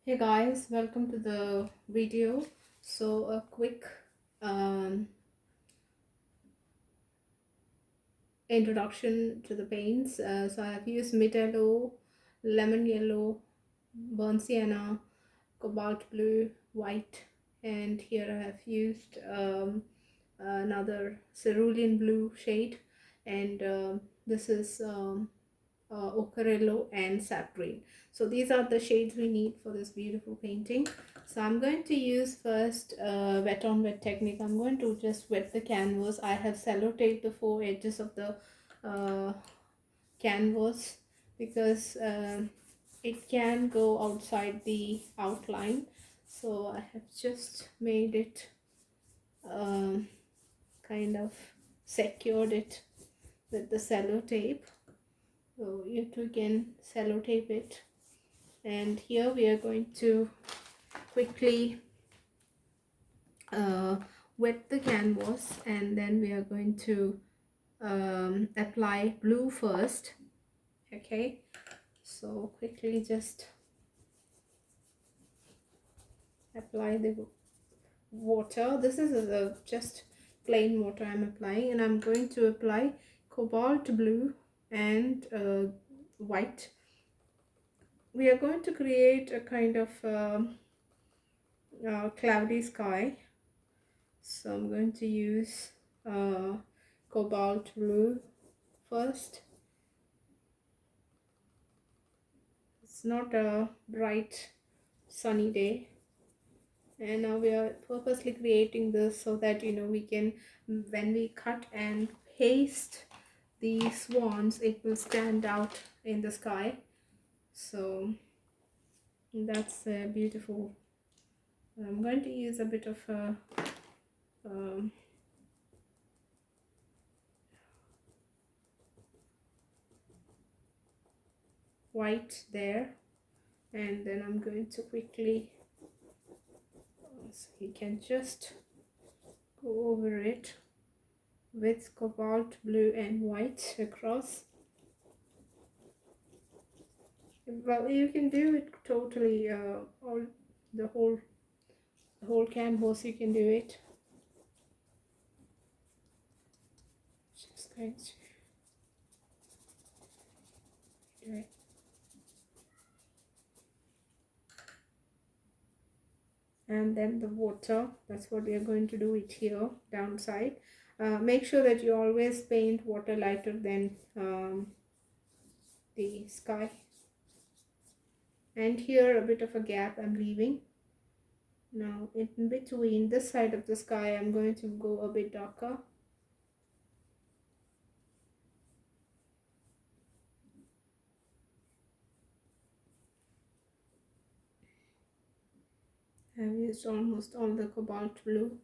Hey guys, welcome to the video. So a quick um, introduction to the paints. So I have used mid yellow, lemon yellow, burnt sienna, cobalt blue, white, and here I have used another cerulean blue shade, and this is ochre and sap green. So these are the shades we need for this beautiful painting. So I'm going to use first wet on wet technique. I'm going to just wet the canvas. I have sellotaped the four edges of the uh, canvas because it can go outside the outline. So I have just made it um, kind of secured it with the sellotape. So you too can sellotape it, and here we are going to quickly uh, wet the canvas, and then we are going to apply blue first. Okay, so quickly just apply the water. This is just plain water I'm applying, and I'm going to apply cobalt blue and white. We are going to create a kind of cloudy sky, so I'm going to use uh, cobalt blue first. It's not a bright sunny day, and now we are purposely creating this so that we can, when we cut and paste the swans, it will stand out in the sky. So that's beautiful. I'm going to use a bit of a um, white there, and then I'm going to quickly, so you can just go over it with cobalt blue and white across. Well, you can do it totally all the whole canvas. You can do it. Just going to do it. And then the water, that's what we are going to do it here downside. Make sure that you always paint water lighter than the sky. And here a bit of a gap I'm leaving. Now in between this side of the sky, I'm going to go a bit darker. I've used almost all the cobalt blue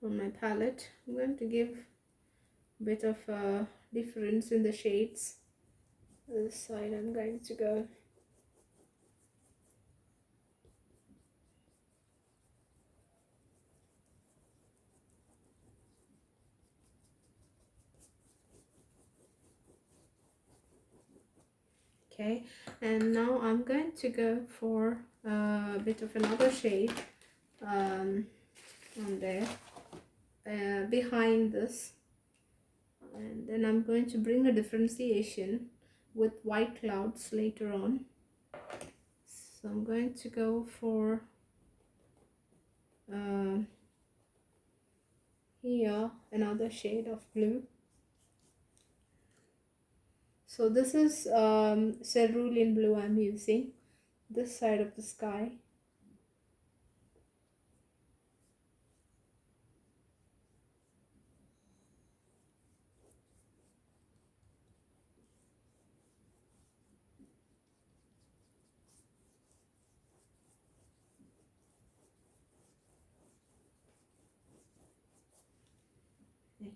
on my palette. I'm going to give a bit of a difference in the shades. This side I'm going to go okay, and now I'm going to go for a bit of another shade on there behind this, and then I'm going to bring a differentiation with white clouds later on. So I'm going to go for here another shade of blue. So this is cerulean blue I'm using, this side of the sky.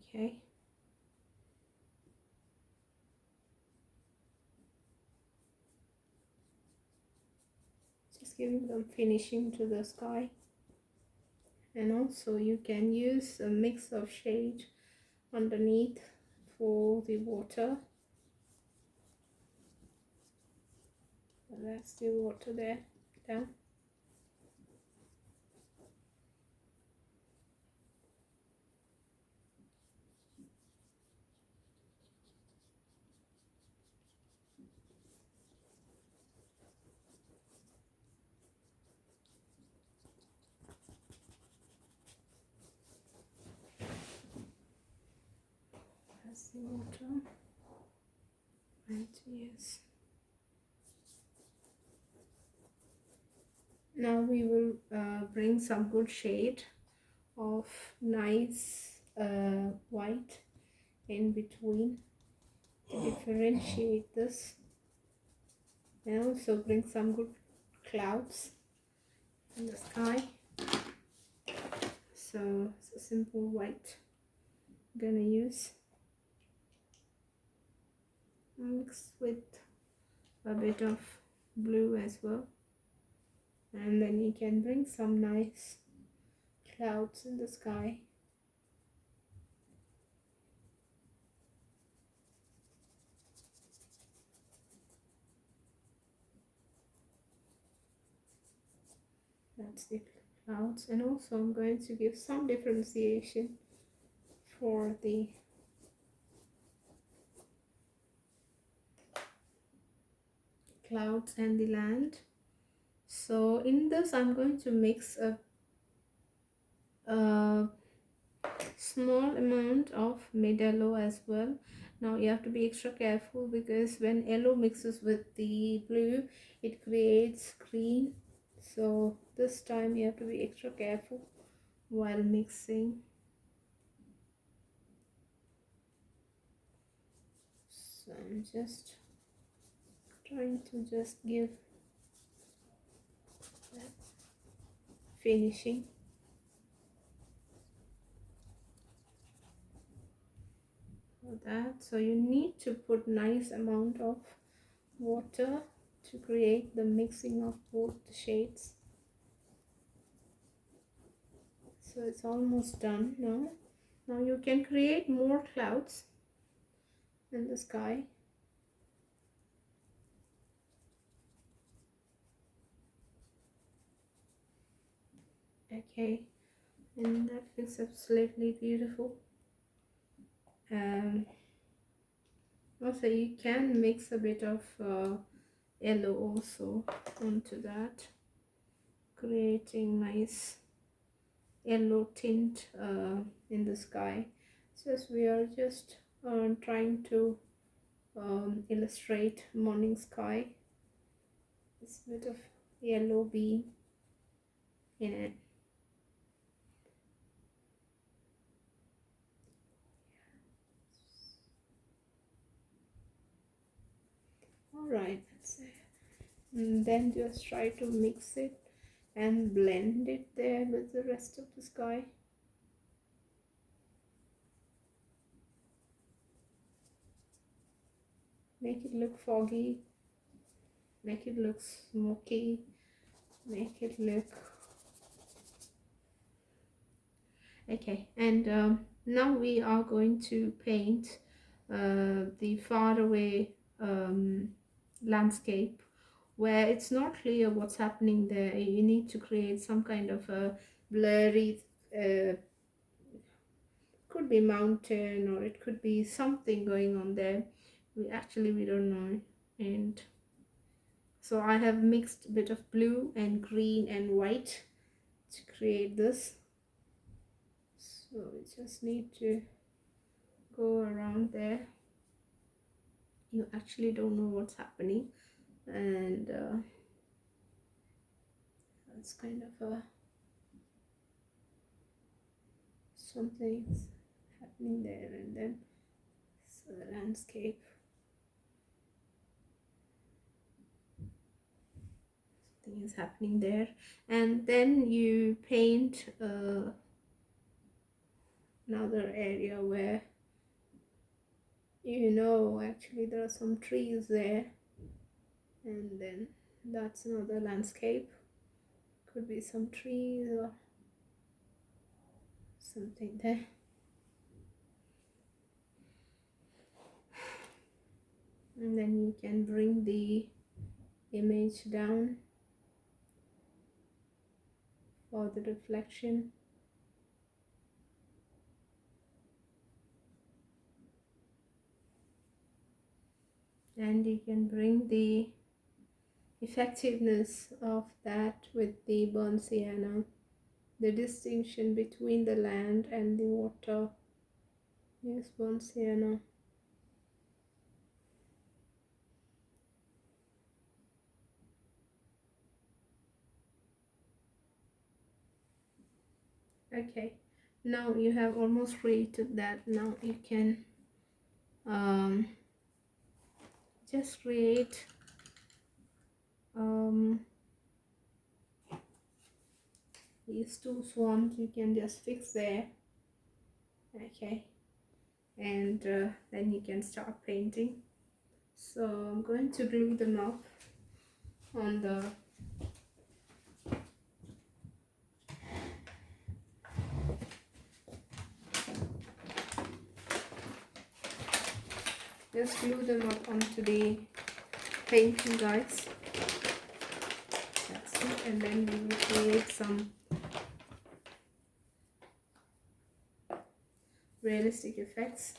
Okay. Just giving some finishing to the sky. And also you can use a mix of shade underneath for the water. That's the water there down. That's the water. Right, yes. Now we will bring some good shade of nice white in between to differentiate this, and also bring some good clouds in the sky. So it's a simple white I'm gonna use, mixed with a bit of blue as well, and then you can bring some nice clouds in the sky. That's the clouds, and also I'm going to give some differentiation for the clouds and the land. So in this I'm going to mix a small amount of mid yellow as well. Now you have to be extra careful, because when yellow mixes with the blue it creates green, so this time you have to be extra careful while mixing. So I'm just trying to just give that finishing. For that, so you need to put nice amount of water to create the mixing of both the shades. So it's almost done now. Now you can create more clouds in the sky. Okay, and that looks absolutely beautiful. Also you can mix a bit of yellow also onto that, creating nice yellow tint in the sky. So we are just trying to illustrate morning sky. This bit of yellow beam in it. Alright, that's it. And then just try to mix it and blend it there with the rest of the sky. Make it look foggy, make it look smoky, make it look okay. And now we are going to paint the faraway landscape, where it's not clear what's happening there. You need to create some kind of a blurry, could be mountain or it could be something going on there. We don't know. And so I have mixed a bit of blue and green and white to create this. So we just need to go around there. You actually don't know what's happening, and it's kind of a something's happening there, and then so the landscape, something is happening there, and then you paint another area where actually there are some trees there, and then that's another landscape, could be some trees or something there. And then you can bring the image down for the reflection. And you can bring the effectiveness of that with the burnt sienna, the distinction between the land and the water. Yes, burnt sienna. Okay, now you have almost created that. Now you can um, just create these two swans. You can just fix there. Okay, and then you can start painting. So I'm going to glue them up on the just glue them up onto the painting, guys. That's it. And then we will create some realistic effects.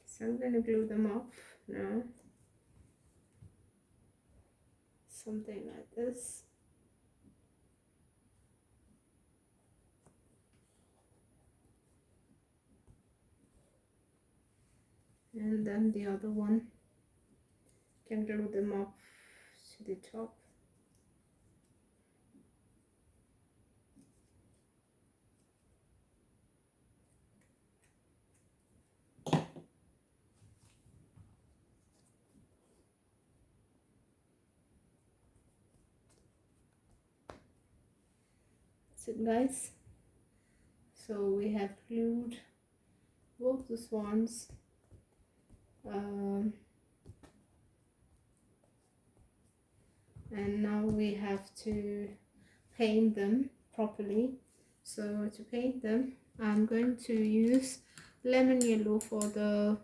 So I'm going to glue them up now, something like this. And then the other one, can glue them up to the top. That's it, guys. So we have glued both the swans. And now we have to paint them properly. So to paint them, I'm going to use lemon yellow for the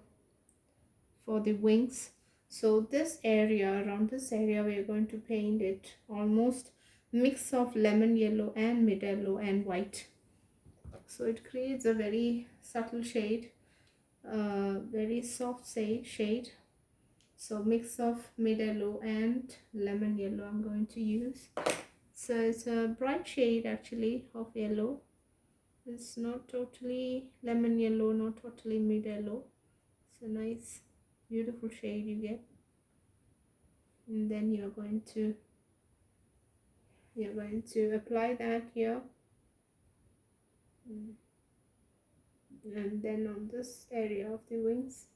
wings. So this area, around this area, we are going to paint it almost mix of lemon yellow and mid yellow and white. So it creates a very subtle shade, very soft shade. So mix of mid yellow and lemon yellow I'm going to use. So it's a bright shade actually of yellow. It's not totally lemon yellow, not totally mid yellow. It's a nice beautiful shade you get. And then you're going to apply that here. And then on this area of the wings.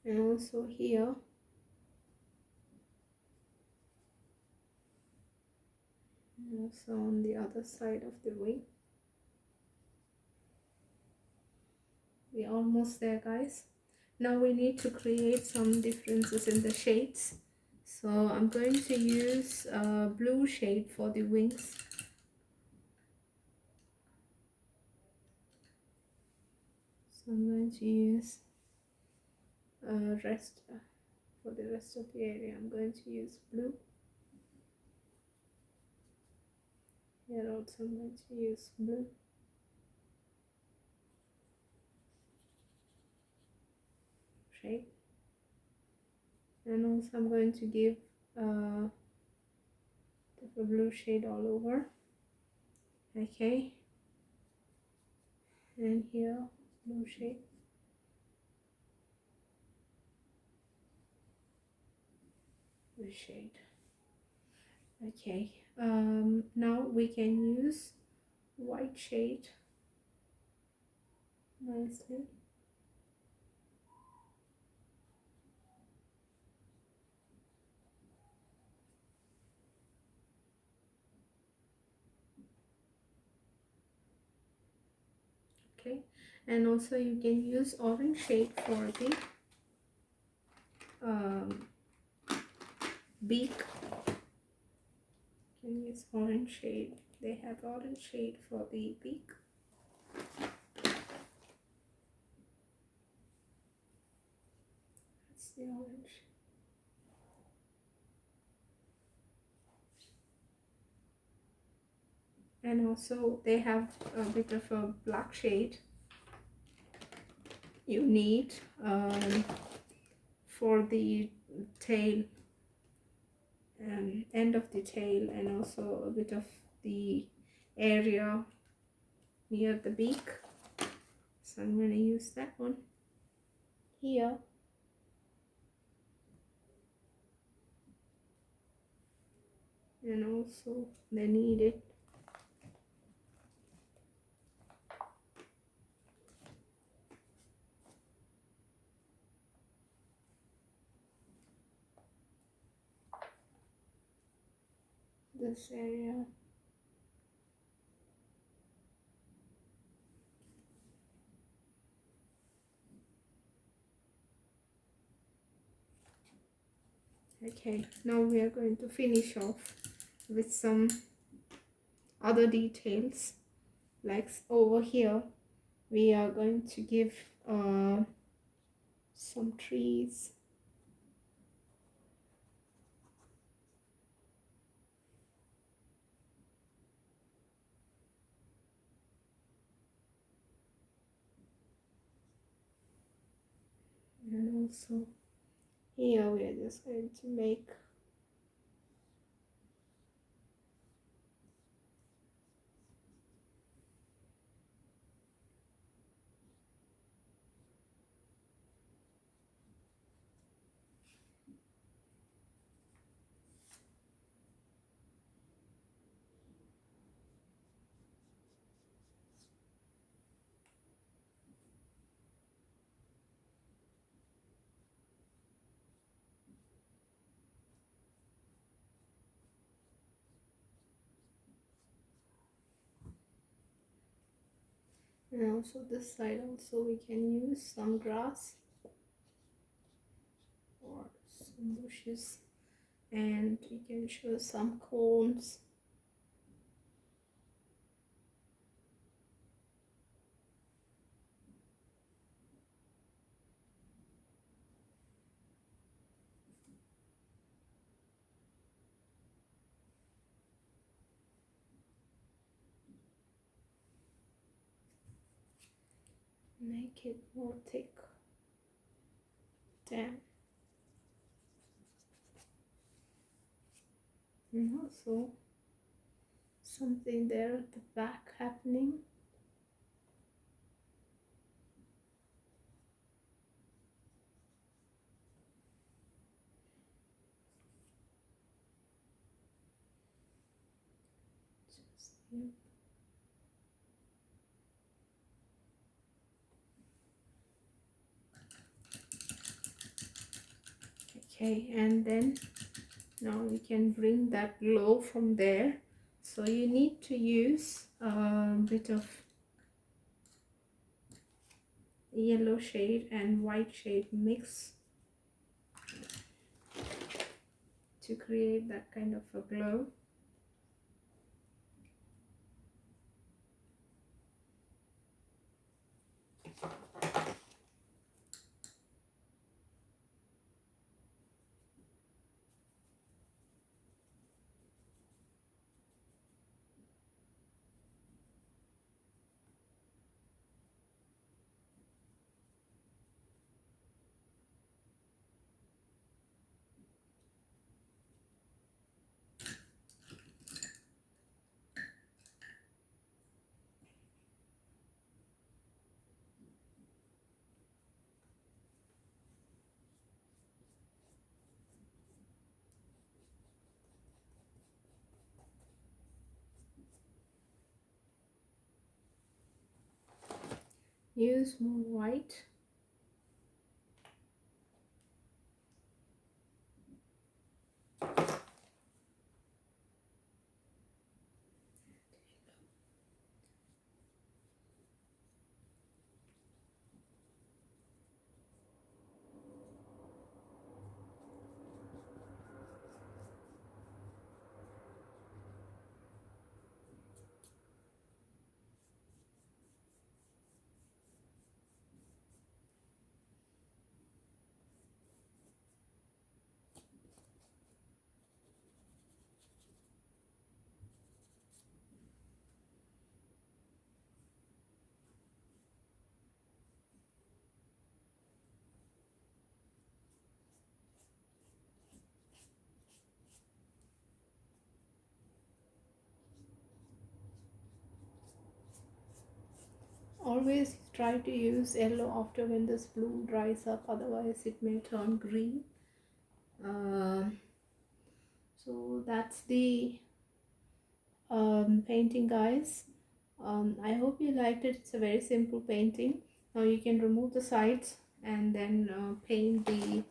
And also here. And also on the other side of the wing. We're almost there, guys. Now we need to create some differences in the shades. So I'm going to use a blue shade for the wings. So I'm going to use for the rest of the area. I'm going to use blue. Here also I'm going to use blue. Shade. And also I'm going to give the blue shade all over. Okay. And here blue shade. Blue shade. Okay. Now we can use white shade nicely. Okay, and also you can use orange shade for the beak. You can use orange shade. They have orange shade for the beak. That's the orange. And also they have a bit of a black shade you need for the tail, end of the tail, and also a bit of the area near the beak. So I'm going to use that one. here, and also they need it. This area. Okay, now we are going to finish off with some other details, like over here we are going to give some trees. And also here we are just going to make and also this side also we can use some grass or some bushes, and we can show some cones. Make it more thick. Damn. And also something there at the back happening. Just here. Okay, and then now we can bring that glow from there. So you need to use a bit of yellow shade and white shade mix to create that kind of a glow. Use more white. Always try to use yellow after when this blue dries up, otherwise it may turn green. Um, so that's the painting, guys. I hope you liked it. It's a very simple painting. Now you can remove the sides and then paint the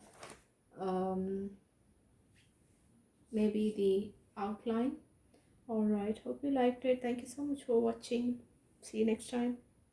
maybe the outline. Alright, hope you liked it. Thank you so much for watching. See you next time.